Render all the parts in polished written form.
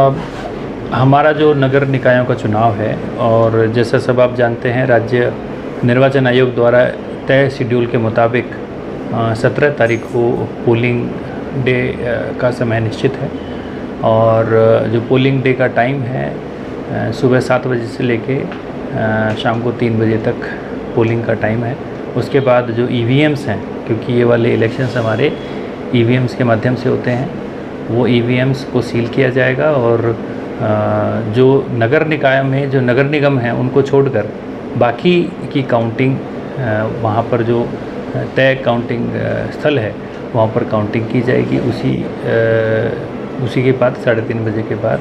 अब हमारा जो नगर निकायों का चुनाव है, और जैसा सब आप जानते हैं, राज्य निर्वाचन आयोग द्वारा तय शेड्यूल के मुताबिक 17 तारीख को पोलिंग डे का समय निश्चित है। और जो पोलिंग डे का टाइम है सुबह 7 बजे से लेके शाम को 3 बजे तक पोलिंग का टाइम है। उसके बाद जो ईवीएम्स हैं, क्योंकि ये वाले इलेक्शंस हमारे ईवीएम्स के माध्यम से होते हैं, वो ईवीएम्स को सील किया जाएगा और जो नगर निकाय में जो नगर निगम हैं उनको छोड़कर बाकी की काउंटिंग वहाँ पर जो तय काउंटिंग स्थल है वहाँ पर काउंटिंग की जाएगी उसी के बाद 3:30 बजे के बाद।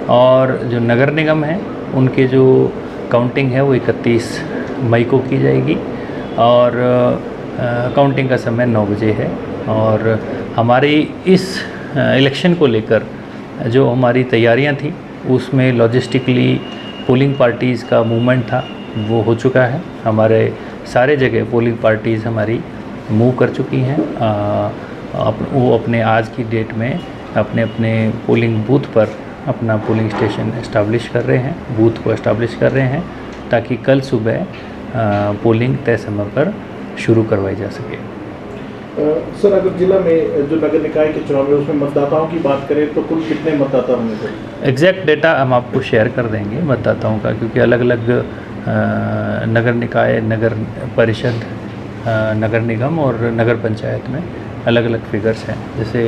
और जो नगर निगम है उनके जो काउंटिंग है वो 31 मई को की जाएगी और काउंटिंग का समय 9 बजे है। और हमारी इस इलेक्शन को लेकर जो हमारी तैयारियां थी उसमें लॉजिस्टिकली पोलिंग पार्टीज़ का मूवमेंट था, वो हो चुका है। हमारे सारे जगह पोलिंग पार्टीज़ हमारी मूव कर चुकी हैं। वो अपने आज की डेट में अपने अपने पोलिंग बूथ पर अपना पोलिंग स्टेशन एस्टाब्लिश कर रहे हैं, बूथ को एस्टाब्लिश कर रहे हैं, ताकि कल सुबह पोलिंग तय समय पर शुरू करवाई जा सके। सर, अगर जिला में जो नगर निकाय के चुनाव है उसमें मतदाताओं की बात करें तो कुल कितने मतदाता होंगे सर? एग्जैक्ट डेटा हम आपको शेयर कर देंगे मतदाताओं का, क्योंकि अलग अलग नगर निकाय, नगर परिषद, नगर निगम और नगर पंचायत में अलग अलग फिगर्स हैं। जैसे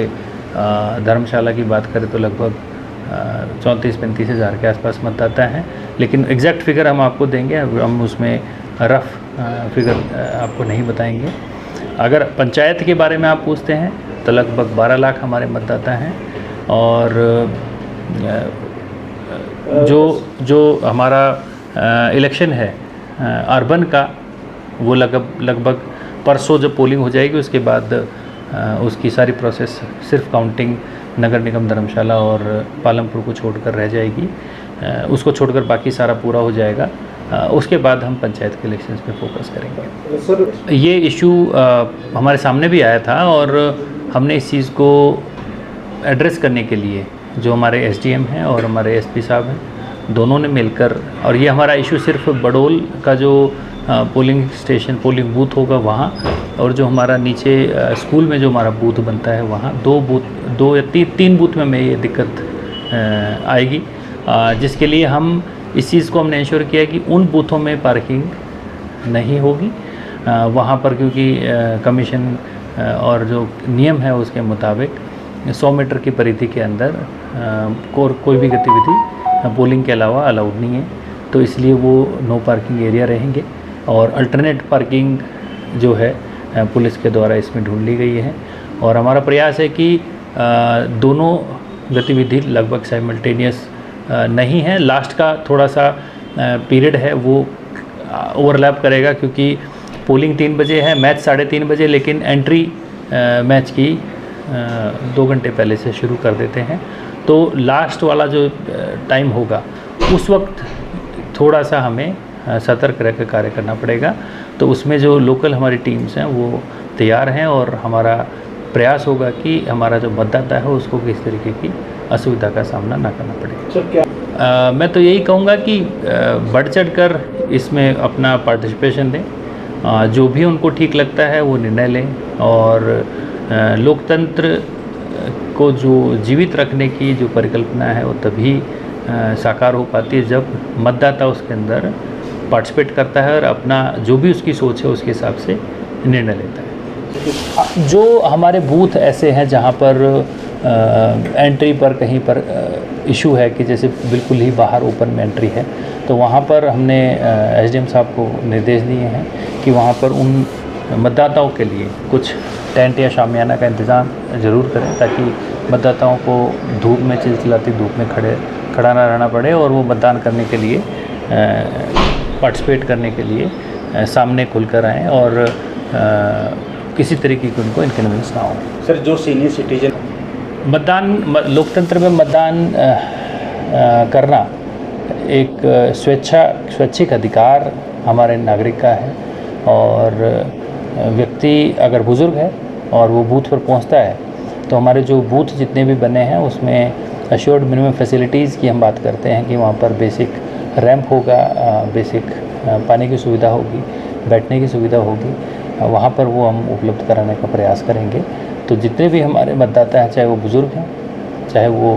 धर्मशाला की बात करें तो लगभग 34-35 हज़ार के आसपास मतदाता हैं, लेकिन एग्जैक्ट फिगर हम आपको देंगे। हम उसमें रफ़ फिगर आपको नहीं बताएंगे। अगर पंचायत के बारे में आप पूछते हैं तो लगभग 12 लाख हमारे मतदाता हैं। और जो हमारा इलेक्शन है अर्बन का, वो लगभग परसों जब पोलिंग हो जाएगी उसके बाद उसकी सारी प्रोसेस सिर्फ काउंटिंग नगर निगम धर्मशाला और पालमपुर को छोड़कर रह जाएगी। उसको छोड़कर बाकी सारा पूरा हो जाएगा। उसके बाद हम पंचायत के इलेक्शंस पे फोकस करेंगे। सर, ये इशू हमारे सामने भी आया था और हमने इस चीज़ को एड्रेस करने के लिए जो हमारे एसडीएम हैं और हमारे एसपी साहब हैं, दोनों ने मिलकर, और ये हमारा इशू सिर्फ बडोल का जो पोलिंग स्टेशन, पोलिंग बूथ होगा वहाँ, और जो हमारा नीचे स्कूल में जो हमारा बूथ बनता है वहाँ 2 या 3 बूथ में ये दिक्कत आएगी, जिसके लिए हम इस चीज़ को हमने इंश्योर किया कि उन बूथों में पार्किंग नहीं होगी वहाँ पर, क्योंकि कमीशन और जो नियम है उसके मुताबिक 100 मीटर की परिधि के अंदर कोई भी गतिविधि पोलिंग के अलावा अलाउड नहीं है। तो इसलिए वो नो पार्किंग एरिया रहेंगे और अल्टरनेट पार्किंग जो है पुलिस के द्वारा इसमें ढूंढ ली गई है। और हमारा प्रयास है कि दोनों गतिविधि लगभग साइमल्टेनियस नहीं है। लास्ट का थोड़ा सा पीरियड है वो ओवरलैप करेगा, क्योंकि पोलिंग 3 बजे है, मैच 3:30 बजे, लेकिन एंट्री मैच की 2 घंटे पहले से शुरू कर देते हैं। तो लास्ट वाला जो टाइम होगा उस वक्त थोड़ा सा हमें सतर्क रह कर कार्य करना पड़ेगा। तो उसमें जो लोकल हमारी टीम्स हैं वो तैयार हैं और हमारा प्रयास होगा कि हमारा जो मतदाता है उसको किस तरीके की असुविधा का सामना ना करना पड़े। सर, क्या मैं तो यही कहूँगा कि बढ़ चढ़ कर इसमें अपना पार्टिसिपेशन दें, जो भी उनको ठीक लगता है वो निर्णय लें। और लोकतंत्र को जो जीवित रखने की जो परिकल्पना है वो तभी साकार हो पाती है जब मतदाता उसके अंदर पार्टिसिपेट करता है और अपना जो भी उसकी सोच है उसके हिसाब से निर्णय लेता है। जो हमारे बूथ ऐसे हैं जहाँ पर एंट्री पर कहीं पर इशू है कि जैसे बिल्कुल ही बाहर ओपन में एंट्री है, तो वहाँ पर हमने एसडीएम साहब को निर्देश दिए हैं कि वहाँ पर उन मतदाताओं के लिए कुछ टेंट या शामियाना का इंतज़ाम ज़रूर करें, ताकि मतदाताओं को धूप में, चिलचिलाती धूप में खड़ा ना रहना पड़े और वो मतदान करने के लिए, पार्टिसिपेट करने के लिए सामने खुलकर आएँ और किसी तरीके की उनको इनकन्वीनियंस ना हो। सर, जो सीनियर सिटीजन लोकतंत्र में मतदान करना एक स्वैच्छिक अधिकार हमारे नागरिक का है। और व्यक्ति अगर बुज़ुर्ग है और वो बूथ पर पहुंचता है तो हमारे जो बूथ जितने भी बने हैं उसमें अश्योर्ड मिनिमम फैसिलिटीज़ की हम बात करते हैं कि वहाँ पर बेसिक रैंप होगा, बेसिक पानी की सुविधा होगी, बैठने की सुविधा होगी, वहाँ पर वो हम उपलब्ध कराने का प्रयास करेंगे। तो जितने भी हमारे मतदाता हैं, चाहे वो बुज़ुर्ग हैं, चाहे वो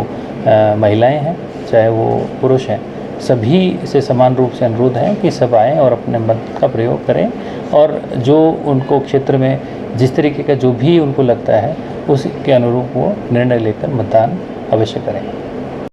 महिलाएं हैं, चाहे वो पुरुष हैं, सभी से समान रूप से अनुरोध है कि सब आएँ और अपने मत का प्रयोग करें और जो उनको क्षेत्र में जिस तरीके का जो भी उनको लगता है उसके अनुरूप वो निर्णय लेकर मतदान अवश्य करें।